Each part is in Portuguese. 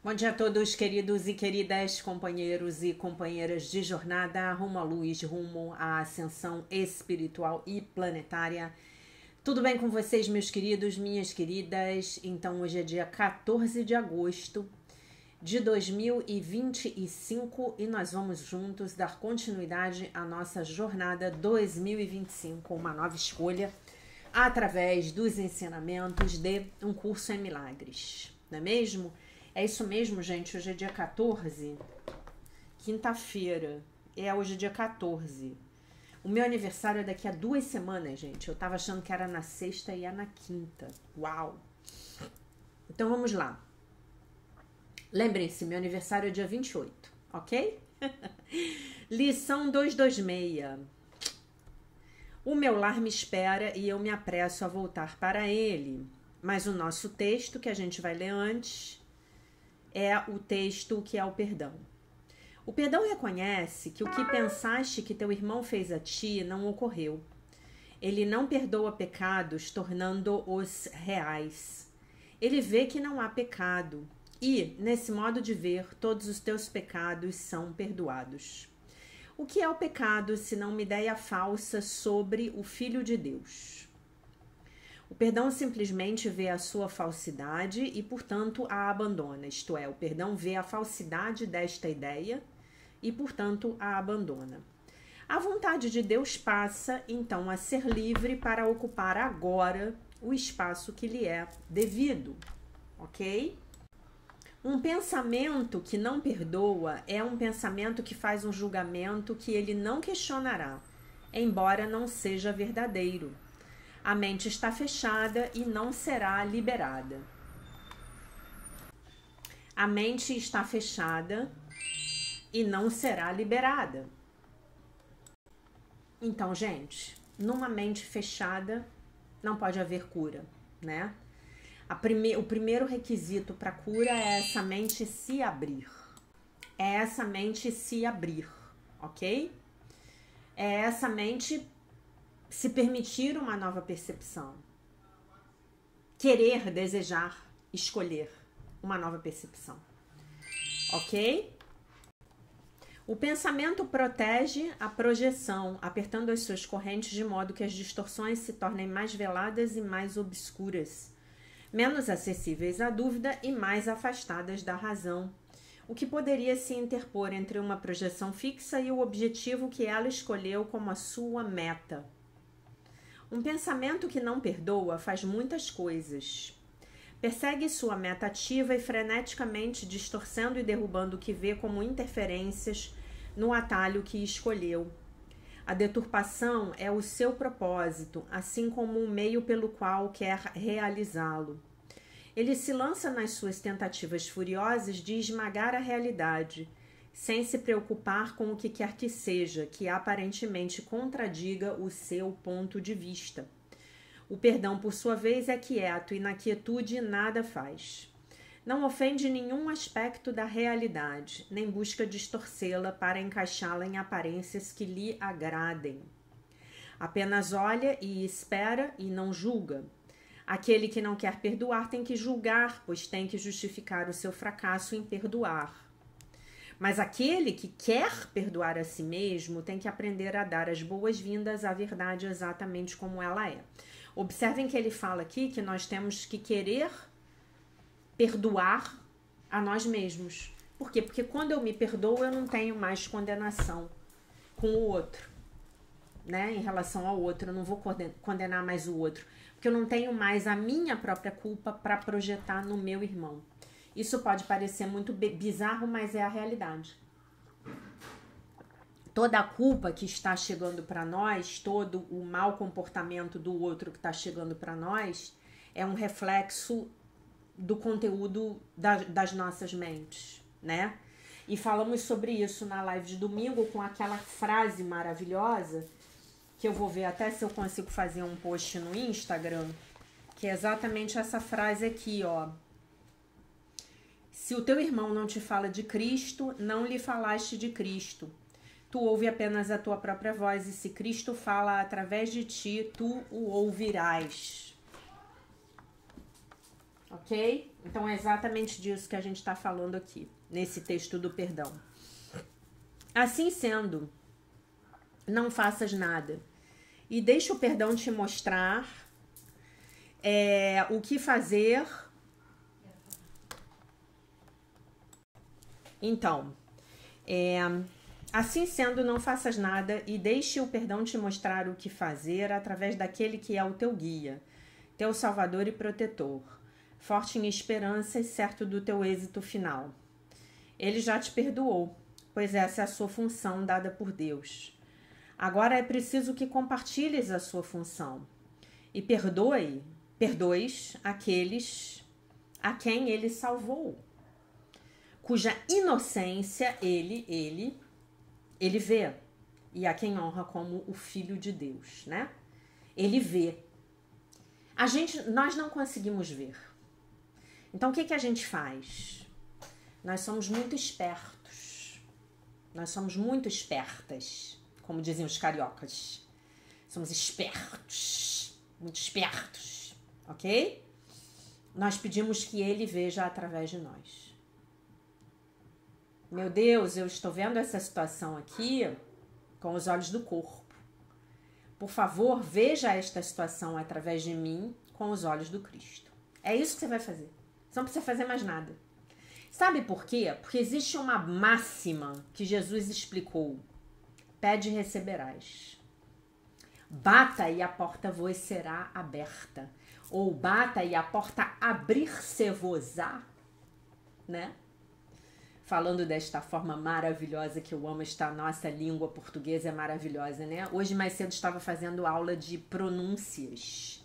Bom dia a todos, queridos e queridas companheiros e companheiras de jornada rumo à luz, rumo à ascensão espiritual e planetária. Tudo bem com vocês, meus queridos, minhas queridas? Então, hoje é dia 14 de agosto de 2025 e nós vamos juntos dar continuidade à nossa jornada 2025, uma nova escolha, através dos ensinamentos de Um Curso em Milagres, não é mesmo? É isso mesmo, gente. Hoje é dia 14, quinta-feira. Hoje é dia 14. O meu aniversário é daqui a 2 semanas, gente. Eu tava achando que era na sexta e é na quinta. Uau! Então vamos lá. Lembrem-se, meu aniversário é dia 28, ok? Lição 226. O meu lar me espera e eu me apresso a voltar para ele. Mas o nosso texto, que a gente vai ler antes, é o texto que é o perdão. O perdão reconhece que o que pensaste que teu irmão fez a ti não ocorreu. Ele não perdoa pecados, tornando-os reais. Ele vê que não há pecado e, nesse modo de ver, todos os teus pecados são perdoados. O que é o pecado, senão uma ideia falsa sobre o Filho de Deus? O perdão simplesmente vê a sua falsidade e, portanto, a abandona. Isto é, o perdão vê a falsidade desta ideia e, portanto, a abandona. A vontade de Deus passa, então, a ser livre para ocupar agora o espaço que lhe é devido, ok? Um pensamento que não perdoa é um pensamento que faz um julgamento que ele não questionará, embora não seja verdadeiro. A mente está fechada e não será liberada. A mente está fechada e não será liberada. Então, gente, numa mente fechada não pode haver cura, né? O primeiro requisito para cura é essa mente se abrir. É essa mente se abrir, ok? É essa mente se permitir uma nova percepção. Querer, desejar, escolher uma nova percepção. Ok? O pensamento protege a projeção, apertando as suas correntes de modo que as distorções se tornem mais veladas e mais obscuras, menos acessíveis à dúvida e mais afastadas da razão, o que poderia se interpor entre uma projeção fixa e o objetivo que ela escolheu como a sua meta. Um pensamento que não perdoa faz muitas coisas. Persegue sua meta ativa e freneticamente distorcendo e derrubando o que vê como interferências no atalho que escolheu. A deturpação é o seu propósito, assim como o meio pelo qual quer realizá-lo. Ele se lança nas suas tentativas furiosas de esmagar a realidade, sem se preocupar com o que quer que seja, que aparentemente contradiga o seu ponto de vista. O perdão, por sua vez, é quieto e na quietude nada faz. Não ofende nenhum aspecto da realidade, nem busca distorcê-la para encaixá-la em aparências que lhe agradem. Apenas olha e espera e não julga. Aquele que não quer perdoar tem que julgar, pois tem que justificar o seu fracasso em perdoar. Mas aquele que quer perdoar a si mesmo tem que aprender a dar as boas-vindas à verdade exatamente como ela é. Observem que ele fala aqui que nós temos que querer perdoar a nós mesmos. Por quê? Porque quando eu me perdoo, eu não tenho mais condenação com o outro, né? Em relação ao outro, eu não vou condenar mais o outro, porque eu não tenho mais a minha própria culpa para projetar no meu irmão. Isso pode parecer muito bizarro, mas é a realidade. Toda a culpa que está chegando para nós, todo o mau comportamento do outro que está chegando para nós, é um reflexo do conteúdo das nossas mentes, né? E falamos sobre isso na live de domingo com aquela frase maravilhosa, que eu vou ver até se eu consigo fazer um post no Instagram, que é exatamente essa frase aqui, ó. Se o teu irmão não te fala de Cristo, não lhe falaste de Cristo. Tu ouve apenas a tua própria voz, e se Cristo fala através de ti, tu o ouvirás. Ok? Então é exatamente disso que a gente está falando aqui, nesse texto do perdão. Assim sendo, não faças nada e deixa o perdão te mostrar o que fazer. Então, assim sendo, não faças nada e deixe o perdão te mostrar o que fazer através daquele que é o teu guia, teu salvador e protetor, forte em esperança e certo do teu êxito final. Ele já te perdoou, pois essa é a sua função dada por Deus. Agora é preciso que compartilhes a sua função e perdoes aqueles a quem ele salvou, cuja inocência ele vê, e a quem honra como o Filho de Deus, né? Ele vê. Nós não conseguimos ver. Então o que a gente faz? Nós somos muito espertos. Nós somos muito espertas, como diziam os cariocas. Somos espertos, muito espertos, ok? Nós pedimos que ele veja através de nós. Meu Deus, eu estou vendo essa situação aqui com os olhos do corpo. Por favor, veja esta situação através de mim com os olhos do Cristo. É isso que você vai fazer. Você não precisa fazer mais nada. Sabe por quê? Porque existe uma máxima que Jesus explicou. Pede e receberás. Bata e a porta vos será aberta. Ou bata e a porta abrir-se-vos-á, né? Falando desta forma maravilhosa que eu amo, esta nossa língua portuguesa é maravilhosa, né? Hoje mais cedo estava fazendo aula de pronúncias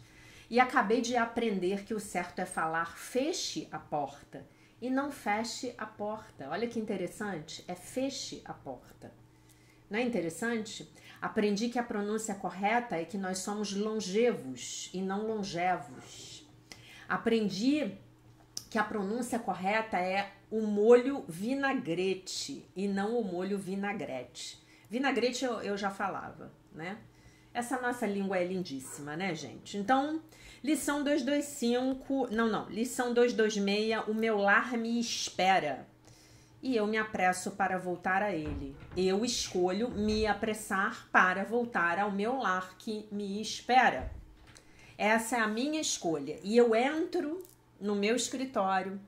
e acabei de aprender que o certo é falar feche a porta e não feche a porta. Olha que interessante, é feche a porta. Não é interessante? Aprendi que a pronúncia correta é que nós somos longevos e não longevos. Aprendi que a pronúncia correta é o molho vinagrete e não o molho vinagrete. Vinagrete eu já falava, né? Essa nossa língua é lindíssima, né, gente? Então, lição 225, lição 226, o meu lar me espera e eu me apresso para voltar a ele. Eu escolho me apressar para voltar ao meu lar que me espera. Essa é a minha escolha. E eu entro no meu escritório.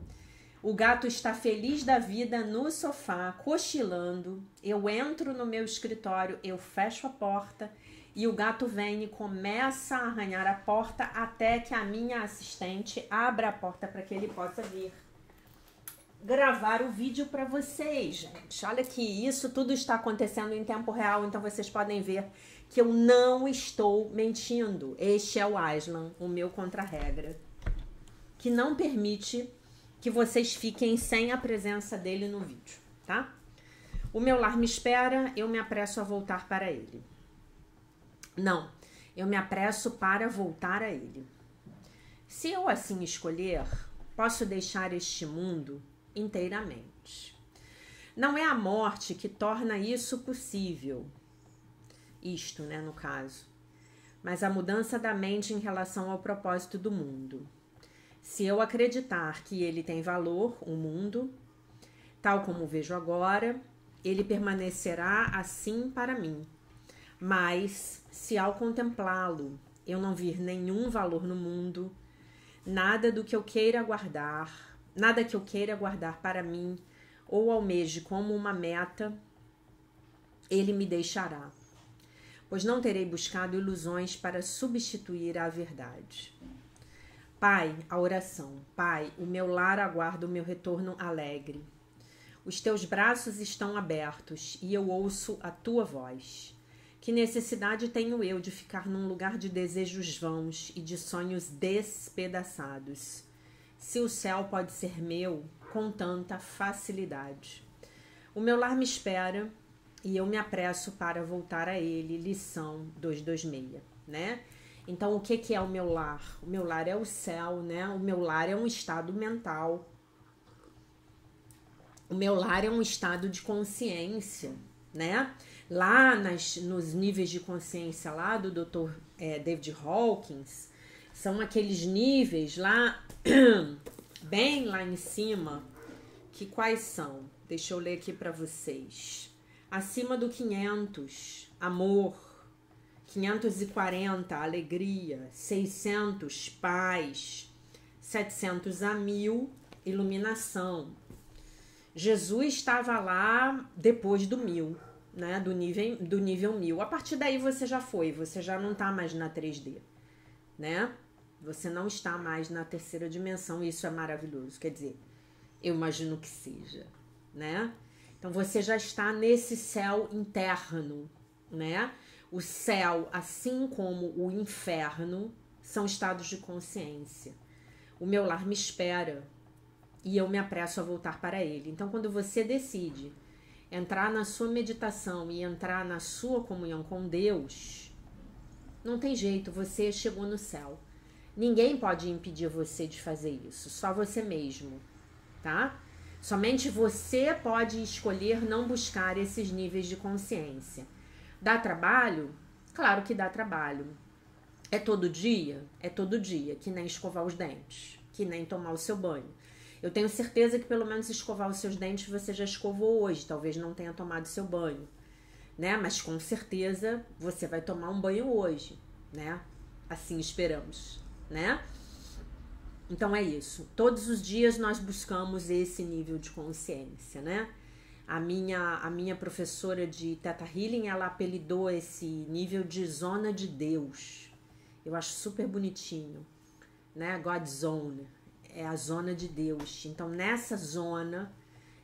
O gato está feliz da vida no sofá, cochilando. Eu entro no meu escritório, eu fecho a porta e o gato vem e começa a arranhar a porta até que a minha assistente abra a porta para que ele possa vir gravar o vídeo para vocês, gente. Olha que isso tudo está acontecendo em tempo real, então vocês podem ver que eu não estou mentindo. Este é o Aslan, o meu contra-regra, que não permite que vocês fiquem sem a presença dele no vídeo, tá? O meu lar me espera, eu me apresso a voltar para ele. Não, eu me apresso para voltar a ele. Se eu assim escolher, posso deixar este mundo inteiramente. Não é a morte que torna isso possível. Isto, né, no caso. Mas a mudança da mente em relação ao propósito do mundo. Se eu acreditar que ele tem valor, o mundo, tal como o vejo agora, ele permanecerá assim para mim. Mas, se ao contemplá-lo, eu não vir nenhum valor no mundo, nada que eu queira guardar para mim, ou almeje como uma meta, ele me deixará. Pois não terei buscado ilusões para substituir a verdade. Pai, a oração. Pai, o meu lar aguarda o meu retorno alegre. Os teus braços estão abertos e eu ouço a tua voz. Que necessidade tenho eu de ficar num lugar de desejos vãos e de sonhos despedaçados, se o céu pode ser meu com tanta facilidade? O meu lar me espera e eu me apresso para voltar a ele. Lição 226, né? Então, o que é o meu lar? O meu lar é o céu, né? O meu lar é um estado mental. O meu lar é um estado de consciência, né? Lá nos níveis de consciência lá do Dr. David Hawkins, São aqueles níveis lá, bem lá em cima, que quais são? Deixa eu ler aqui para vocês. Acima do 500, amor. 540, alegria. 600, paz. 700 a 1000, iluminação. Jesus estava lá depois do 1000, né? Do nível 1000. A partir daí você já foi, você já não tá mais na 3D, né? Você não está mais na terceira dimensão, e isso é maravilhoso. Quer dizer, eu imagino que seja, né? Então você já está nesse céu interno, né? O céu, assim como o inferno, são estados de consciência. O meu lar me espera e eu me apresso a voltar para ele. Então, quando você decide entrar na sua meditação e entrar na sua comunhão com Deus, não tem jeito, você chegou no céu. Ninguém pode impedir você de fazer isso, só você mesmo, tá? Somente você pode escolher não buscar esses níveis de consciência. Dá trabalho? Claro que dá trabalho. É todo dia? É todo dia, que nem escovar os dentes, que nem tomar o seu banho. Eu tenho certeza que pelo menos escovar os seus dentes você já escovou hoje, talvez não tenha tomado seu banho, né? Mas com certeza você vai tomar um banho hoje, né? Assim esperamos, né? Então é isso. Todos os dias nós buscamos esse nível de consciência, né? A minha professora de Theta Healing, ela apelidou esse nível de zona de Deus. Eu acho super bonitinho, né? God Zone, é a zona de Deus. Então, nessa zona,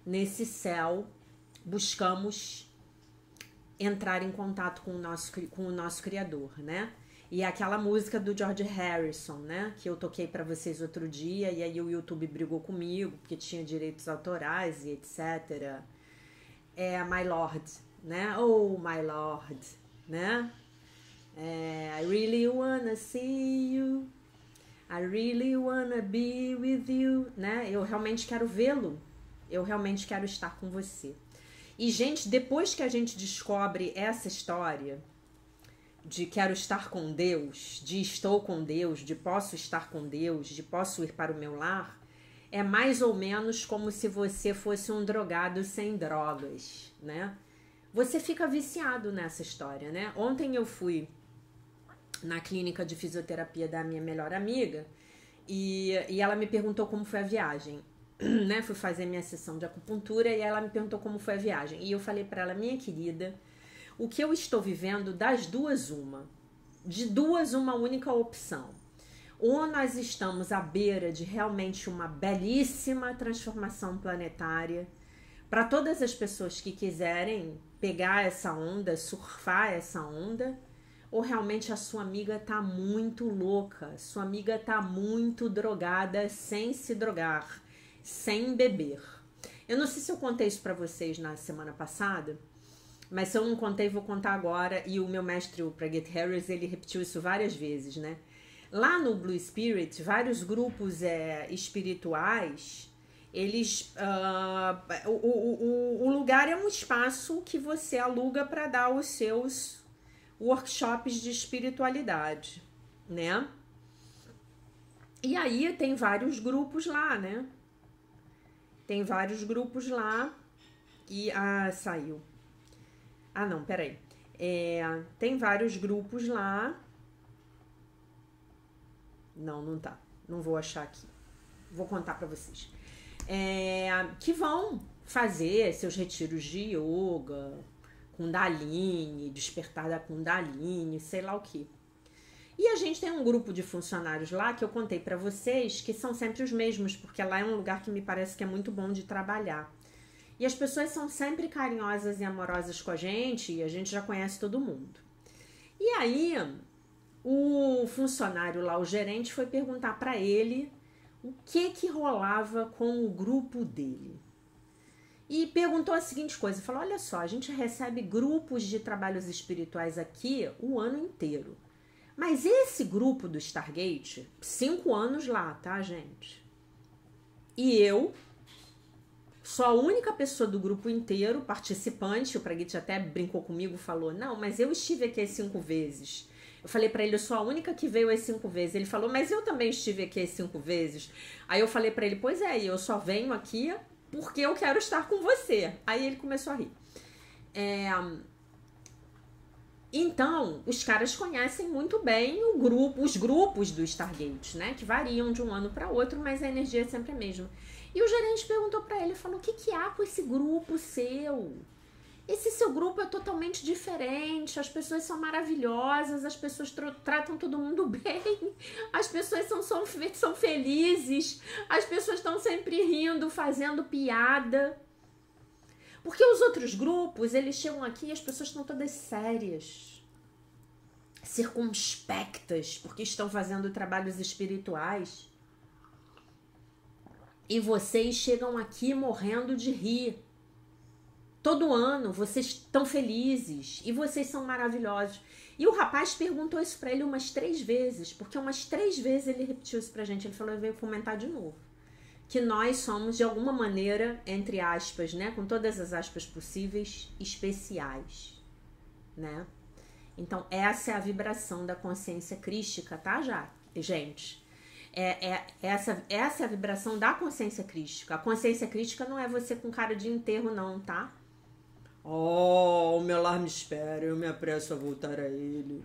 nesse céu, buscamos entrar em contato com o nosso Criador, né? E aquela música do George Harrison, né? Que eu toquei para vocês outro dia, e aí o YouTube brigou comigo, porque tinha direitos autorais e etc. É My Lord, né? Oh, my Lord, né? I really wanna see you, I really wanna be with you, né? Eu realmente quero vê-lo, eu realmente quero estar com você. E, gente, depois que a gente descobre essa história de quero estar com Deus, de estou com Deus, de posso estar com Deus, de posso ir para o meu lar, é mais ou menos como se você fosse um drogado sem drogas, né? Você fica viciado nessa história, né? Ontem eu fui na clínica de fisioterapia da minha melhor amiga e ela me perguntou como foi a viagem, né? Fui fazer minha sessão de acupuntura e ela me perguntou como foi a viagem. E eu falei para ela, minha querida, o que eu estou vivendo, das duas uma. De duas, uma única opção. Ou nós estamos à beira de realmente uma belíssima transformação planetária para todas as pessoas que quiserem pegar essa onda, surfar essa onda, ou realmente a sua amiga tá muito louca, sua amiga tá muito drogada sem se drogar, sem beber. Eu não sei se eu contei isso para vocês na semana passada, mas se eu não contei, vou contar agora. E o meu mestre, o Praget Harris, ele repetiu isso várias vezes, né? Lá no Blue Spirit, vários grupos espirituais, eles... o lugar é um espaço que você aluga para dar os seus workshops de espiritualidade, né? E aí tem vários grupos lá, né? Tem vários grupos lá e... saiu. Não, peraí. Tem vários grupos lá. Não tá. Não vou achar aqui. Vou contar pra vocês. Que vão fazer seus retiros de yoga, Kundalini, despertar da Kundalini, sei lá o que. E a gente tem um grupo de funcionários lá que eu contei pra vocês, que são sempre os mesmos, porque lá é um lugar que me parece que é muito bom de trabalhar. E as pessoas são sempre carinhosas e amorosas com a gente, e a gente já conhece todo mundo. E aí, o funcionário lá, o gerente, foi perguntar para ele o que rolava com o grupo dele. E perguntou a seguinte coisa, falou, olha só, a gente recebe grupos de trabalhos espirituais aqui o ano inteiro. Mas esse grupo do Stargate, 5 anos lá, tá, gente? E eu sou a única pessoa do grupo inteiro, participante, o Praget até brincou comigo, falou, não, mas eu estive aqui 5 vezes. Eu falei pra ele, eu sou a única que veio as 5 vezes. Ele falou, mas eu também estive aqui as 5 vezes. Aí eu falei pra ele, pois é, eu só venho aqui porque eu quero estar com você. Aí ele começou a rir. Então, os caras conhecem muito bem os grupos do Stargate, né? Que variam de um ano para outro, mas a energia é sempre a mesma. E o gerente perguntou para ele, falou, o que há com esse grupo seu? Esse seu grupo é totalmente diferente, as pessoas são maravilhosas, as pessoas tratam todo mundo bem, as pessoas são felizes, as pessoas estão sempre rindo, fazendo piada. Porque os outros grupos, eles chegam aqui e as pessoas estão todas sérias, circunspectas, porque estão fazendo trabalhos espirituais. E vocês chegam aqui morrendo de rir. Todo ano vocês estão felizes e vocês são maravilhosos. E o rapaz perguntou isso pra ele umas 3 vezes, porque umas 3 vezes ele repetiu isso pra gente. Ele falou, eu venho comentar de novo. Que nós somos, de alguma maneira, entre aspas, né, com todas as aspas possíveis, especiais, né? Então, essa é a vibração da consciência crística, tá, gente? Essa é a vibração da consciência crística. A consciência crística não é você com cara de enterro, não, tá? Oh, o meu lar me espera, eu me apresso a voltar a ele.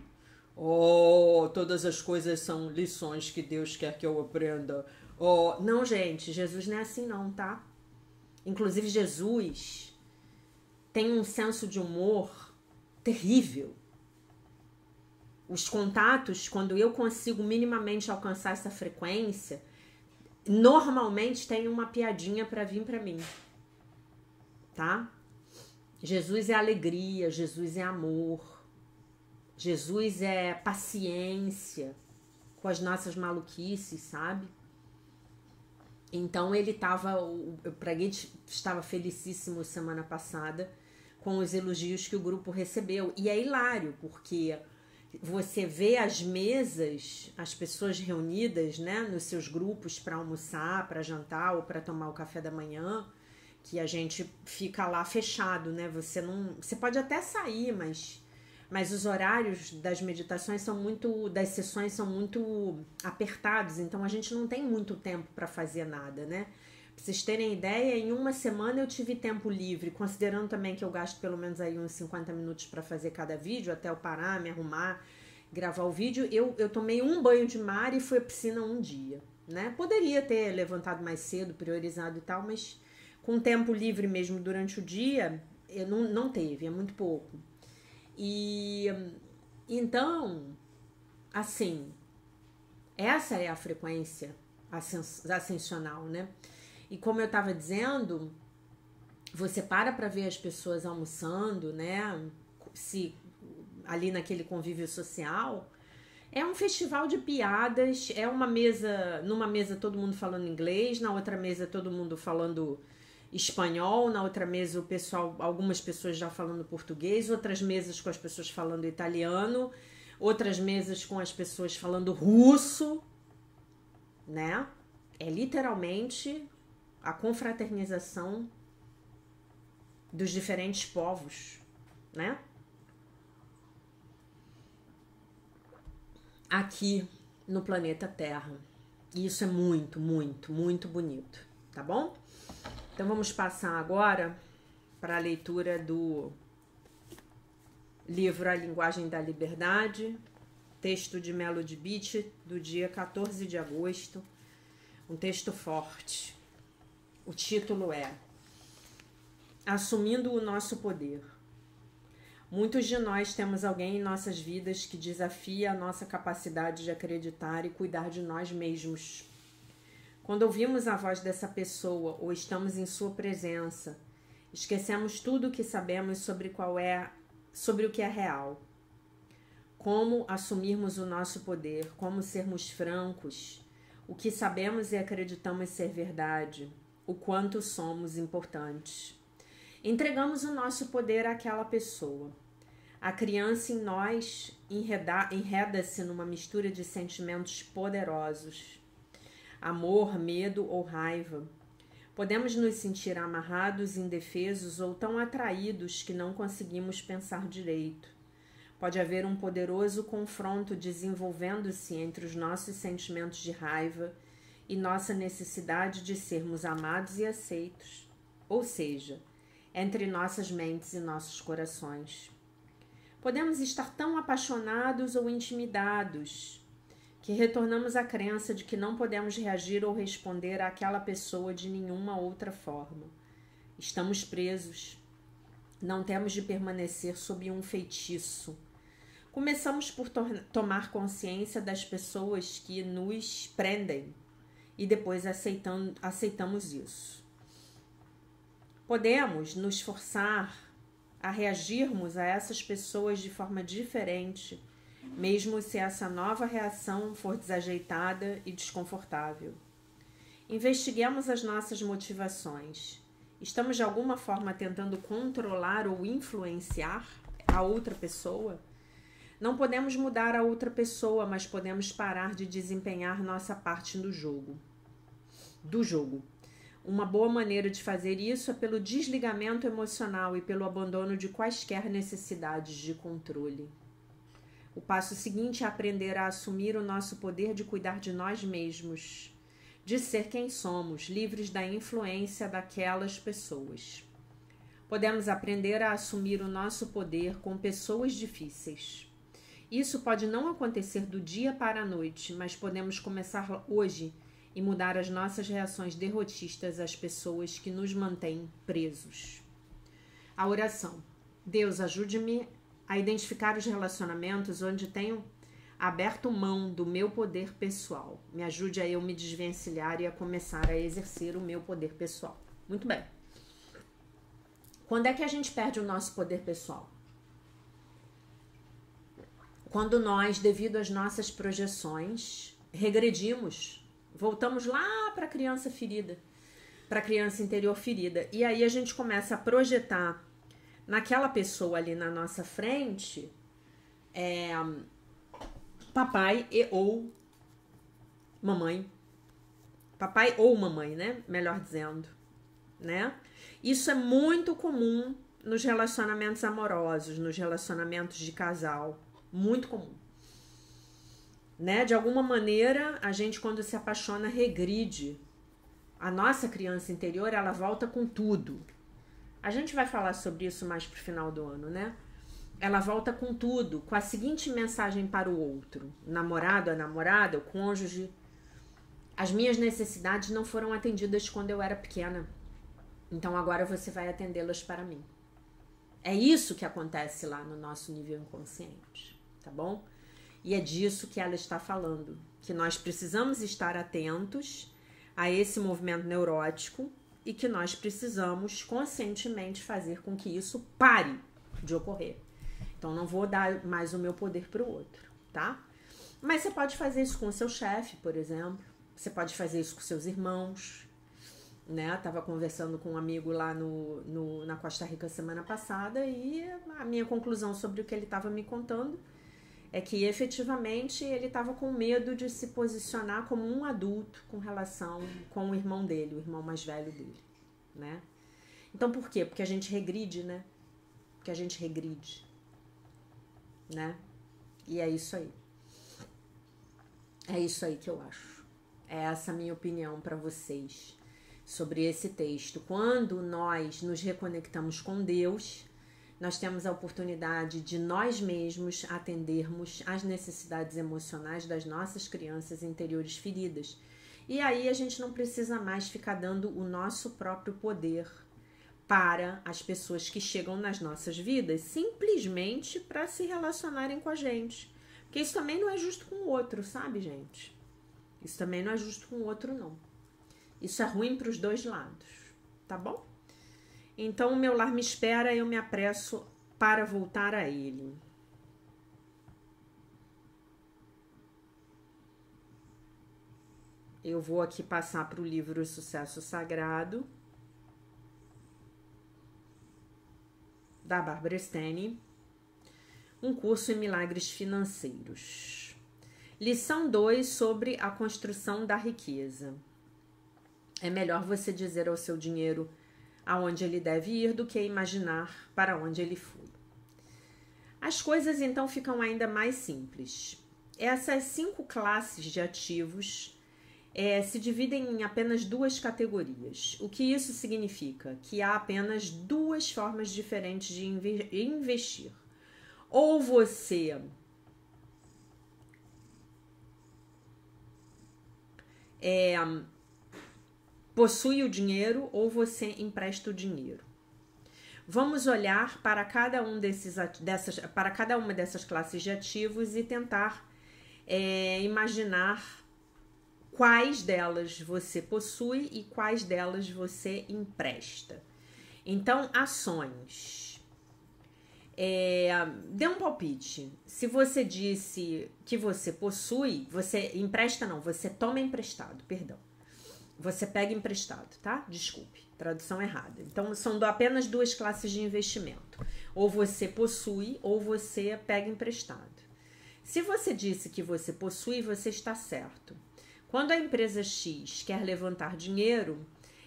Oh, todas as coisas são lições que Deus quer que eu aprenda. Oh, não, gente, Jesus não é assim não, tá? Inclusive, Jesus tem um senso de humor terrível. Os contatos, quando eu consigo minimamente alcançar essa frequência, normalmente tem uma piadinha pra vir pra mim, tá? Jesus é alegria, Jesus é amor, Jesus é paciência com as nossas maluquices, sabe? Então ele o Praguete estava felicíssimo semana passada com os elogios que o grupo recebeu. E é hilário, porque você vê as mesas, as pessoas reunidas, né, nos seus grupos para almoçar, para jantar ou para tomar o café da manhã, que a gente fica lá fechado, né? Você pode até sair, mas os horários das meditações das sessões são muito apertados, então a gente não tem muito tempo para fazer nada, né? Pra vocês terem ideia, em uma semana eu tive tempo livre, considerando também que eu gasto pelo menos aí uns 50 minutos para fazer cada vídeo, até eu parar, me arrumar, gravar o vídeo. Eu tomei um banho de mar e fui à piscina um dia, né? Poderia ter levantado mais cedo, priorizado e tal, mas com tempo livre mesmo durante o dia, eu não teve, é muito pouco. E então, assim, essa é a frequência ascensional, né? E como eu estava dizendo, você para ver as pessoas almoçando, né? Ali naquele convívio social, é um festival de piadas, é numa mesa todo mundo falando inglês, na outra mesa todo mundo falando espanhol, na outra mesa algumas pessoas já falando português, outras mesas com as pessoas falando italiano, outras mesas com as pessoas falando russo, né? É literalmente a confraternização dos diferentes povos, né? Aqui no planeta Terra. E isso é muito, muito, muito bonito, tá bom? Então vamos passar agora para a leitura do livro A Linguagem da Liberdade, texto de Melody Beach, do dia 14 de agosto, um texto forte. O título é Assumindo o Nosso Poder. Muitos de nós temos alguém em nossas vidas que desafia a nossa capacidade de acreditar e cuidar de nós mesmos. Quando ouvimos a voz dessa pessoa ou estamos em sua presença, esquecemos tudo o que sabemos sobre o que é real. Como assumirmos o nosso poder, como sermos francos, o que sabemos e acreditamos ser verdade, o quanto somos importantes. Entregamos o nosso poder àquela pessoa. A criança em nós enreda-se numa mistura de sentimentos poderosos. Amor, medo ou raiva. Podemos nos sentir amarrados, indefesos ou tão atraídos que não conseguimos pensar direito. Pode haver um poderoso confronto desenvolvendo-se entre os nossos sentimentos de raiva e nossa necessidade de sermos amados e aceitos, ou seja, entre nossas mentes e nossos corações. Podemos estar tão apaixonados ou intimidados que retornamos à crença de que não podemos reagir ou responder àquela pessoa de nenhuma outra forma. Estamos presos. Não temos de permanecer sob um feitiço. Começamos por tomar consciência das pessoas que nos prendem e depois aceitamos isso. Podemos nos forçar a reagirmos a essas pessoas de forma diferente, mesmo se essa nova reação for desajeitada e desconfortável. Investiguemos as nossas motivações. Estamos de alguma forma tentando controlar ou influenciar a outra pessoa? Não podemos mudar a outra pessoa, mas podemos parar de desempenhar nossa parte do jogo. Uma boa maneira de fazer isso é pelo desligamento emocional e pelo abandono de quaisquer necessidades de controle. O passo seguinte é aprender a assumir o nosso poder de cuidar de nós mesmos, de ser quem somos, livres da influência daquelas pessoas. Podemos aprender a assumir o nosso poder com pessoas difíceis. Isso pode não acontecer do dia para a noite, mas podemos começar hoje e mudar as nossas reações derrotistas às pessoas que nos mantêm presos. A oração. Deus, ajude-me a identificar os relacionamentos onde tenho aberto mão do meu poder pessoal. Me ajude a eu me desvencilhar e a começar a exercer o meu poder pessoal. Muito bem. Quando é que a gente perde o nosso poder pessoal? Quando nós, devido às nossas projeções, regredimos, voltamos lá para a criança ferida, para a criança interior ferida. E aí a gente começa a projetar naquela pessoa ali na nossa frente papai ou mamãe. Papai ou mamãe, né? Melhor dizendo, né? Isso é muito comum nos relacionamentos amorosos, nos relacionamentos de casal. Muito comum. Né? De alguma maneira, a gente, quando se apaixona, regride. A nossa criança interior, ela volta com tudo. A gente vai falar sobre isso mais pro final do ano, né? Ela volta com tudo, com a seguinte mensagem para o outro. O namorado, a namorada, o cônjuge. As minhas necessidades não foram atendidas quando eu era pequena. Então agora você vai atendê-las para mim. É isso que acontece lá no nosso nível inconsciente, tá bom? E é disso que ela está falando, que nós precisamos estar atentos a esse movimento neurótico e que nós precisamos conscientemente fazer com que isso pare de ocorrer. Então não vou dar mais o meu poder para o outro, tá? Mas você pode fazer isso com o seu chefe, por exemplo. Você pode fazer isso com seus irmãos, né? Tava conversando com um amigo lá na Costa Rica semana passada e a minha conclusão sobre o que ele estava me contando é que efetivamente ele estava com medo de se posicionar como um adulto com relação com o irmão dele, o irmão mais velho dele, né? Então por quê? Porque a gente regride, né? Porque a gente regride, né? E é isso aí. É isso aí que eu acho. É essa a minha opinião para vocês sobre esse texto. Quando nós nos reconectamos com Deus, nós temos a oportunidade de nós mesmos atendermos às necessidades emocionais das nossas crianças interiores feridas. E aí a gente não precisa mais ficar dando o nosso próprio poder para as pessoas que chegam nas nossas vidas simplesmente para se relacionarem com a gente. Porque isso também não é justo com o outro, sabe, gente? Isso também não é justo com o outro, não. Isso é ruim para os dois lados, tá bom? Então, o meu lar me espera, eu me apresso para voltar a ele. Eu vou aqui passar para o livro Sucesso Sagrado, da Barbara Stene, um curso em milagres financeiros. Lição 2 sobre a construção da riqueza. É melhor você dizer ao seu dinheiro aonde ele deve ir do que imaginar para onde ele foi. As coisas então ficam ainda mais simples. Essas 5 classes de ativos se dividem em apenas 2 categorias. O que isso significa? Que há apenas 2 formas diferentes de investir. Ou você possui o dinheiro ou você empresta o dinheiro. Vamos olhar para cada uma dessas classes de ativos e tentar imaginar quais delas você possui e quais delas você empresta. Então, ações. Dê um palpite. Se você disse que você possui, você empresta não, você toma emprestado, perdão. Você pega emprestado, tá? Desculpe, tradução errada. Então, são apenas 2 classes de investimento. Ou você possui ou você pega emprestado. Se você disse que você possui, você está certo. Quando a empresa X quer levantar dinheiro,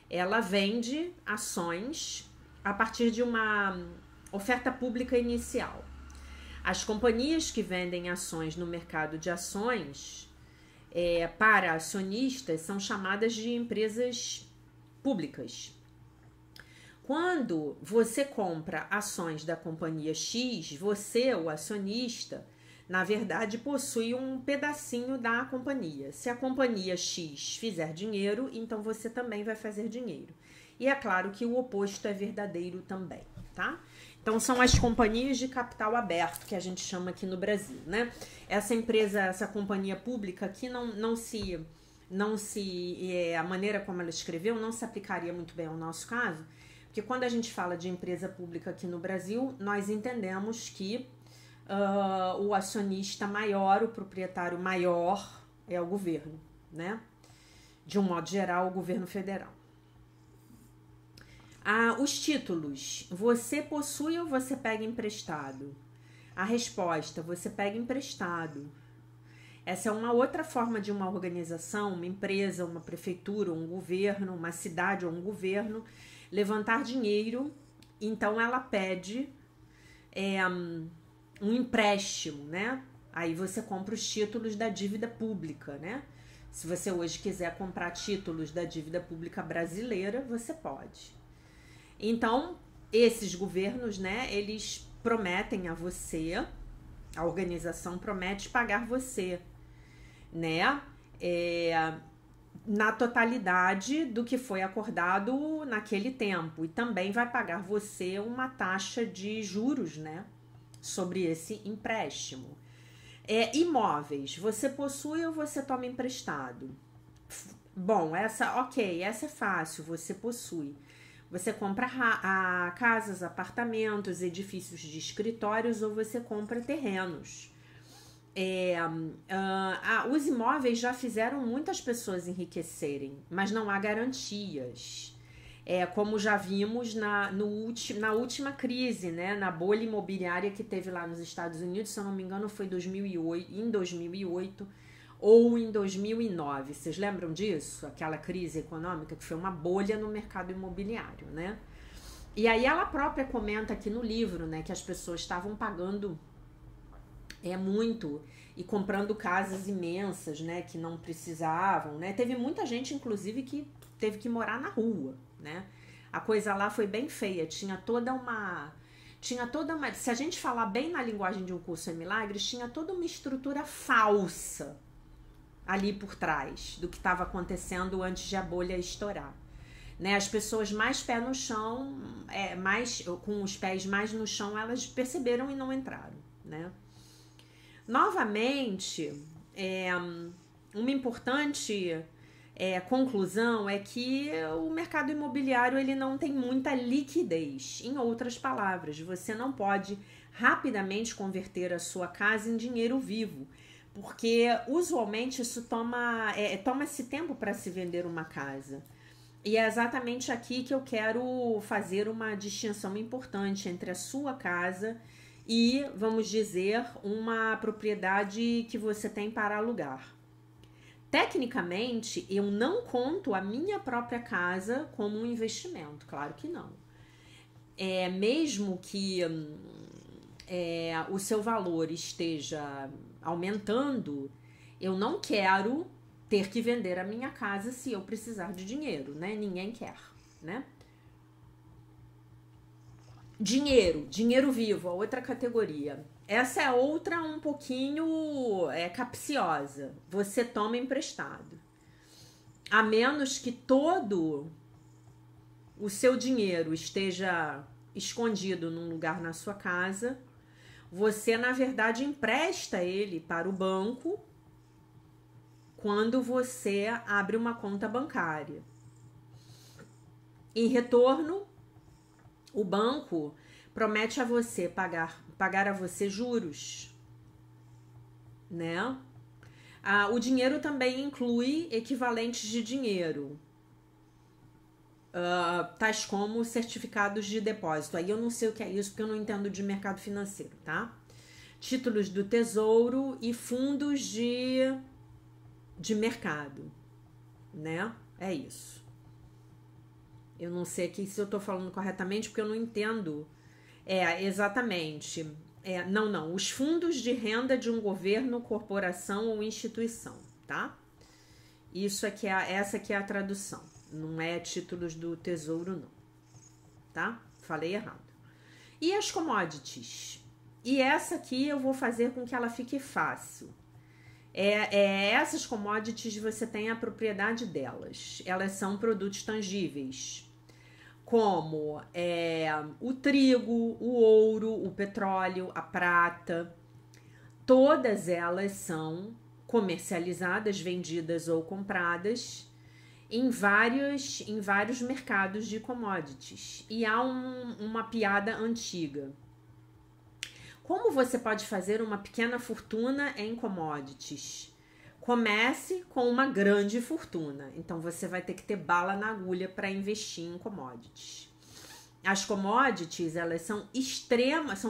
ela vende ações a partir de uma oferta pública inicial. As companhias que vendem ações no mercado de ações para acionistas são chamadas de empresas públicas. Quando você compra ações da companhia X, você, o acionista, na verdade, possui um pedacinho da companhia. Se a companhia X fizer dinheiro, então você também vai fazer dinheiro. E é claro que o oposto é verdadeiro também, tá? Então, são as companhias de capital aberto, que a gente chama aqui no Brasil, né? Essa empresa, essa companhia pública aqui a maneira como ela escreveu não se aplicaria muito bem ao nosso caso, porque quando a gente fala de empresa pública aqui no Brasil, nós entendemos que o acionista maior, o proprietário maior é o governo, né? De um modo geral, o governo federal. Os títulos, você possui ou você pega emprestado? A resposta, você pega emprestado. Essa é uma outra forma de uma organização, uma empresa, uma prefeitura, um governo, uma cidade ou um governo levantar dinheiro. Então ela pede um empréstimo, né? Aí você compra os títulos da dívida pública, né? Se você hoje quiser comprar títulos da dívida pública brasileira, você pode. Então, esses governos, né, eles prometem a você, a organização promete pagar você, né, na totalidade do que foi acordado naquele tempo. E também vai pagar você uma taxa de juros, né, sobre esse empréstimo. Imóveis, você possui ou você toma emprestado? Bom, essa é fácil, você possui. Você compra casas, apartamentos, edifícios de escritórios ou você compra terrenos. Os imóveis já fizeram muitas pessoas enriquecerem, mas não há garantias. Como já vimos na última crise, né, na bolha imobiliária que teve lá nos Estados Unidos, se eu não me engano foi em 2008 ou em 2009. Vocês lembram disso? Aquela crise econômica que foi uma bolha no mercado imobiliário, né? E aí ela própria comenta aqui no livro, né, que as pessoas estavam pagando muito e comprando casas imensas, né, que não precisavam, né? Teve muita gente, inclusive, que teve que morar na rua, né? A coisa lá foi bem feia, tinha toda uma, se a gente falar bem na linguagem de Um Curso em Milagres, tinha toda uma estrutura falsa ali por trás do que estava acontecendo antes de a bolha estourar, né? As pessoas mais pé no chão, com os pés mais no chão, elas perceberam e não entraram, né? Novamente, uma importante conclusão é que o mercado imobiliário ele não tem muita liquidez. Em outras palavras, você não pode rapidamente converter a sua casa em dinheiro vivo, porque usualmente isso toma-se tempo para se vender uma casa. E é exatamente aqui que eu quero fazer uma distinção importante entre a sua casa e, vamos dizer, uma propriedade que você tem para alugar. Tecnicamente, eu não conto a minha própria casa como um investimento, claro que não. Mesmo que o seu valor esteja aumentando, eu não quero ter que vender a minha casa se eu precisar de dinheiro, né? Ninguém quer, né? Dinheiro vivo, a outra categoria. Essa é outra um pouquinho capciosa. Você toma emprestado. A menos que todo o seu dinheiro esteja escondido num lugar na sua casa, você, na verdade, empresta ele para o banco quando você abre uma conta bancária. Em retorno, o banco promete a você pagar a você juros, né? O dinheiro também inclui equivalentes de dinheiro, tais como certificados de depósito. Aí eu não sei o que é isso, porque eu não entendo de mercado financeiro, tá? Títulos do Tesouro e fundos de mercado, né? É isso. Eu não sei aqui se eu tô falando corretamente, porque eu não entendo. Exatamente. Não. Os fundos de renda de um governo, corporação ou instituição, tá? Essa aqui é a tradução. Não é títulos do Tesouro, não. Tá? Falei errado. E as commodities? E essa aqui eu vou fazer com que ela fique fácil. Essas commodities você tem a propriedade delas. Elas são produtos tangíveis, como o trigo, o ouro, o petróleo, a prata. Todas elas são comercializadas, vendidas ou compradas em vários mercados de commodities. E há uma piada antiga. Como você pode fazer uma pequena fortuna em commodities? Comece com uma grande fortuna. Então, você vai ter que ter bala na agulha para investir em commodities. As commodities, elas são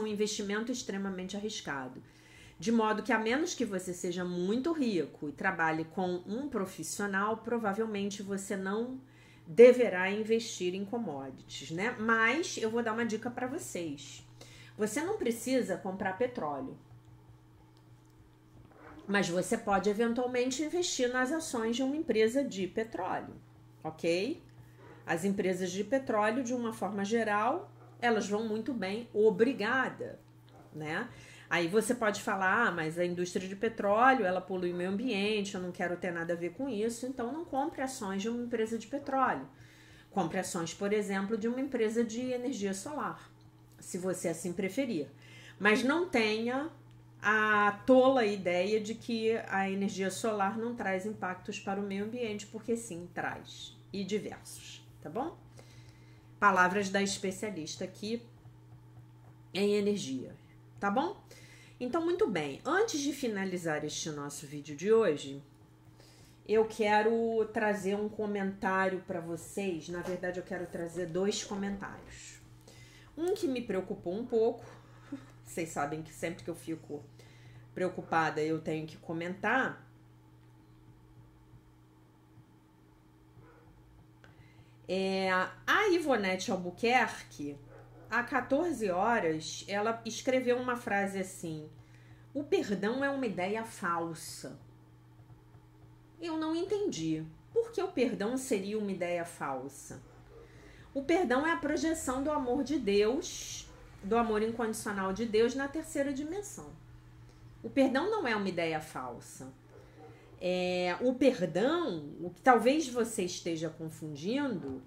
um investimento extremamente arriscado. De modo que, a menos que você seja muito rico e trabalhe com um profissional, provavelmente você não deverá investir em commodities, né? Mas eu vou dar uma dica para vocês. Você não precisa comprar petróleo, mas você pode eventualmente investir nas ações de uma empresa de petróleo, ok? As empresas de petróleo, de uma forma geral, elas vão muito bem, obrigada, né? Aí você pode falar, mas a indústria de petróleo, ela polui o meio ambiente, eu não quero ter nada a ver com isso, então não compre ações de uma empresa de petróleo. Compre ações, por exemplo, de uma empresa de energia solar, se você assim preferir. Mas não tenha a tola ideia de que a energia solar não traz impactos para o meio ambiente, porque sim, traz. E diversos, tá bom? Palavras da especialista aqui em energia, tá bom? Então, muito bem. Antes de finalizar este nosso vídeo de hoje, eu quero trazer um comentário para vocês. Na verdade, eu quero trazer 2 comentários. Um que me preocupou um pouco. Vocês sabem que sempre que eu fico preocupada, eu tenho que comentar. A Ivonete Albuquerque, há 14 horas, ela escreveu uma frase assim: o perdão é uma ideia falsa. Eu não entendi. Por que o perdão seria uma ideia falsa? O perdão é a projeção do amor de Deus, do amor incondicional de Deus na terceira dimensão. O perdão não é uma ideia falsa. O perdão, o que talvez você esteja confundindo,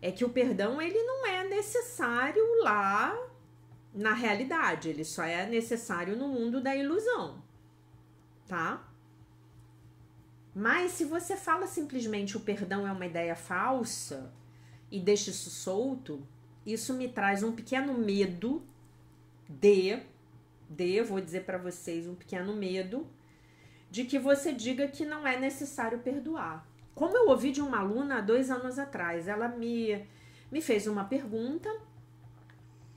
é que o perdão ele não é necessário lá na realidade, ele só é necessário no mundo da ilusão, tá? Mas se você fala simplesmente o perdão é uma ideia falsa e deixa isso solto, isso me traz um pequeno medo vou dizer para vocês, um pequeno medo de que você diga que não é necessário perdoar. Como eu ouvi de uma aluna há 2 anos atrás, ela me fez uma pergunta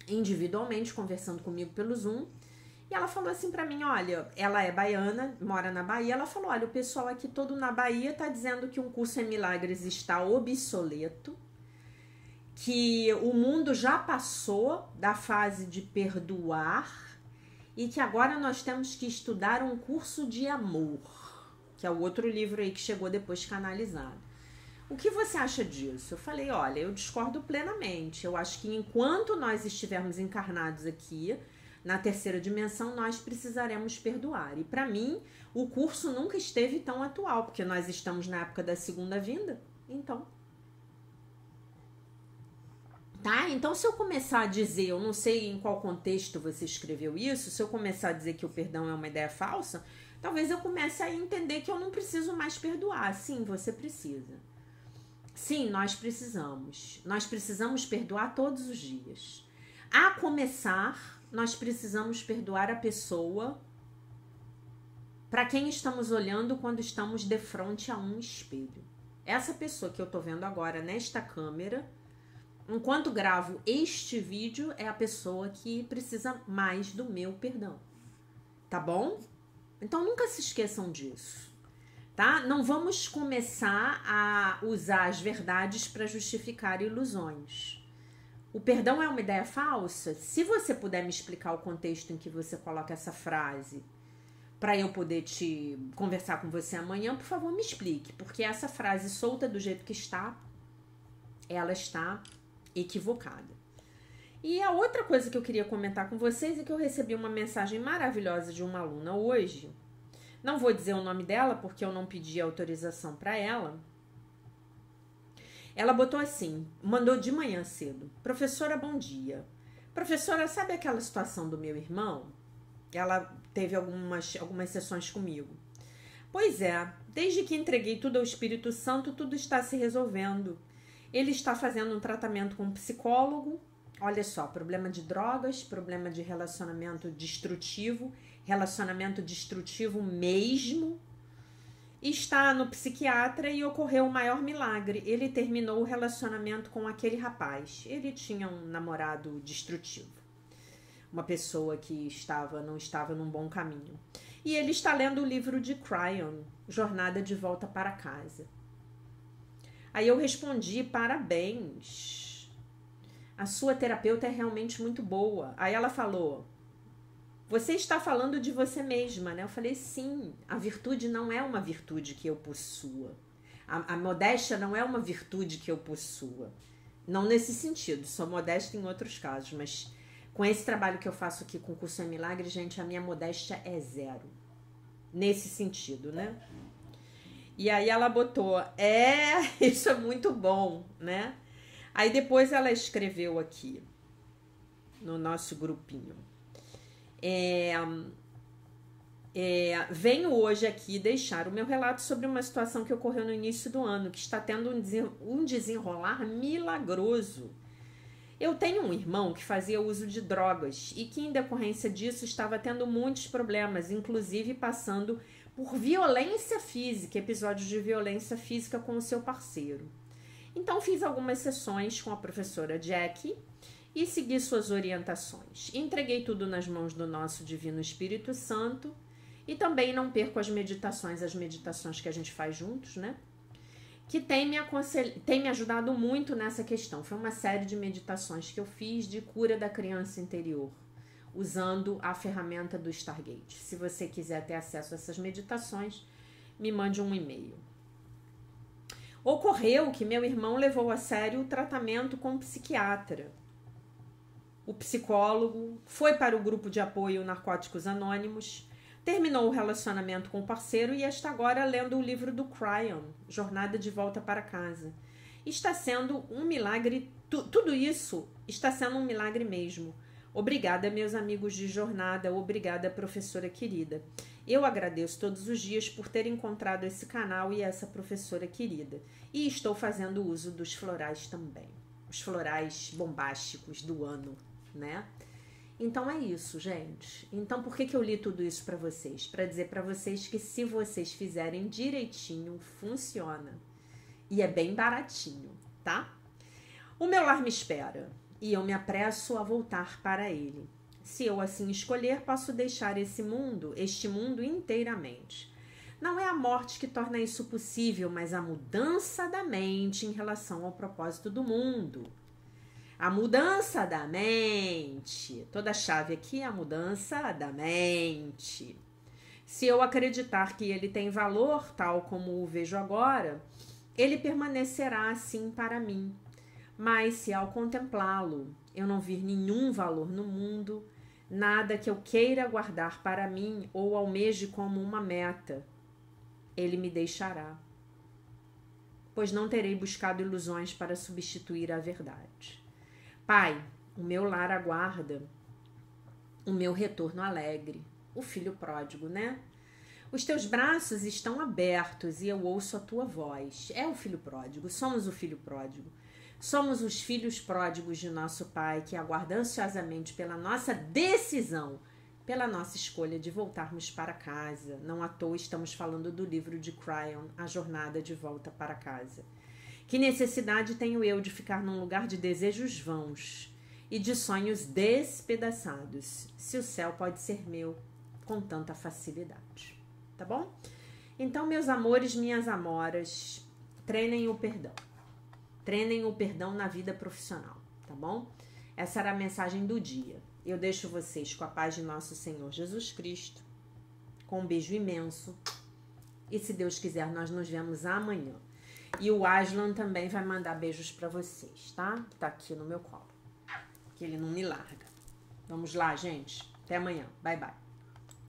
individualmente, conversando comigo pelo Zoom, e ela falou assim pra mim, olha, ela é baiana, mora na Bahia, ela falou, olha, o pessoal aqui todo na Bahia tá dizendo que um curso em milagres está obsoleto, que o mundo já passou da fase de perdoar e que agora nós temos que estudar um curso de amor, que é o outro livro aí que chegou depois canalizado. O que você acha disso? Eu falei, olha, eu discordo plenamente. Eu acho que enquanto nós estivermos encarnados aqui, na terceira dimensão, nós precisaremos perdoar. E para mim, o curso nunca esteve tão atual, porque nós estamos na época da segunda vinda. Então, tá? Então, se eu começar a dizer, eu não sei em qual contexto você escreveu isso, se eu começar a dizer que o perdão é uma ideia falsa, talvez eu comece a entender que eu não preciso mais perdoar. Sim, você precisa. Sim, nós precisamos. Nós precisamos perdoar todos os dias. A começar, nós precisamos perdoar a pessoa para quem estamos olhando quando estamos de frente a um espelho. Essa pessoa que eu tô vendo agora nesta câmera, enquanto gravo este vídeo, é a pessoa que precisa mais do meu perdão. Tá bom? Então nunca se esqueçam disso. Tá? Não vamos começar a usar as verdades para justificar ilusões. O perdão é uma ideia falsa? Se você puder me explicar o contexto em que você coloca essa frase, para eu poder te conversar com você amanhã, por favor, me explique. Porque essa frase solta do jeito que está, ela está equivocada. E a outra coisa que eu queria comentar com vocês é que eu recebi uma mensagem maravilhosa de uma aluna hoje. Não vou dizer o nome dela, porque eu não pedi autorização para ela. Ela botou assim, mandou de manhã cedo. Professora, bom dia. Professora, sabe aquela situação do meu irmão? Ela teve algumas sessões comigo. Pois é, desde que entreguei tudo ao Espírito Santo, tudo está se resolvendo. Ele está fazendo um tratamento com um psicólogo. Olha só, problema de drogas, problema de relacionamento destrutivo mesmo. Está no psiquiatra e ocorreu o maior milagre. Ele terminou o relacionamento com aquele rapaz. Ele tinha um namorado destrutivo. Uma pessoa que não estava num bom caminho. E ele está lendo o livro de Cryon, Jornada de Volta para Casa. Aí eu respondi, parabéns. A sua terapeuta é realmente muito boa. Aí ela falou, você está falando de você mesma, né? Eu falei, sim, a virtude não é uma virtude que eu possua. A modéstia não é uma virtude que eu possua. Não nesse sentido, sou modesta em outros casos, mas com esse trabalho que eu faço aqui com o Curso em Milagre, gente, a minha modéstia é zero. Nesse sentido, né? E aí ela botou, isso é muito bom, né? Aí depois ela escreveu aqui, no nosso grupinho. Venho hoje aqui deixar o meu relato sobre uma situação que ocorreu no início do ano, que está tendo um desenrolar milagroso. Eu tenho um irmão que fazia uso de drogas e que, em decorrência disso, estava tendo muitos problemas, inclusive passando por violência física, episódios de violência física com o seu parceiro. Então, fiz algumas sessões com a professora Jackie e segui suas orientações. Entreguei tudo nas mãos do nosso Divino Espírito Santo e também não perco as meditações que a gente faz juntos, né? Que tem me ajudado muito nessa questão. Foi uma série de meditações que eu fiz de cura da criança interior, usando a ferramenta do Stargate. Se você quiser ter acesso a essas meditações, me mande um e-mail. Ocorreu que meu irmão levou a sério o tratamento com o psiquiatra. O psicólogo foi para o grupo de apoio Narcóticos Anônimos, terminou o relacionamento com o parceiro e está agora lendo o livro do Cryon, Jornada de Volta para Casa. Está sendo um milagre, tudo isso está sendo um milagre mesmo. Obrigada, meus amigos de jornada, obrigada, professora querida. Eu agradeço todos os dias por ter encontrado esse canal e essa professora querida. E estou fazendo uso dos florais também. Os florais bombásticos do ano, né? Então é isso, gente. Então por que eu li tudo isso para vocês? Para dizer para vocês que se vocês fizerem direitinho, funciona. E é bem baratinho, tá? O meu lar me espera e eu me apresso a voltar para ele. Se eu assim escolher, posso deixar este mundo inteiramente. Não é a morte que torna isso possível, mas a mudança da mente em relação ao propósito do mundo. A mudança da mente. Toda a chave aqui é a mudança da mente. Se eu acreditar que ele tem valor, tal como o vejo agora, ele permanecerá assim para mim. Mas se ao contemplá-lo eu não vir nenhum valor no mundo, nada que eu queira guardar para mim ou almeje como uma meta, ele me deixará, pois não terei buscado ilusões para substituir a verdade. Pai, o meu lar aguarda o meu retorno alegre, o filho pródigo, né? Os teus braços estão abertos e eu ouço a tua voz. É o filho pródigo, somos o filho pródigo. Somos os filhos pródigos de nosso Pai, que aguarda ansiosamente pela nossa decisão, pela nossa escolha de voltarmos para casa. Não à toa estamos falando do livro de Cryon, A Jornada de Volta para Casa. Que necessidade tenho eu de ficar num lugar de desejos vãos e de sonhos despedaçados, se o céu pode ser meu com tanta facilidade? Tá bom? Então, meus amores, minhas amoras, treinem o perdão. Treinem o perdão na vida profissional, tá bom? Essa era a mensagem do dia. Eu deixo vocês com a paz de nosso Senhor Jesus Cristo, com um beijo imenso. E se Deus quiser, nós nos vemos amanhã. E o Aslan também vai mandar beijos pra vocês, tá? Tá aqui no meu colo. Que ele não me larga. Vamos lá, gente. Até amanhã. Bye, bye.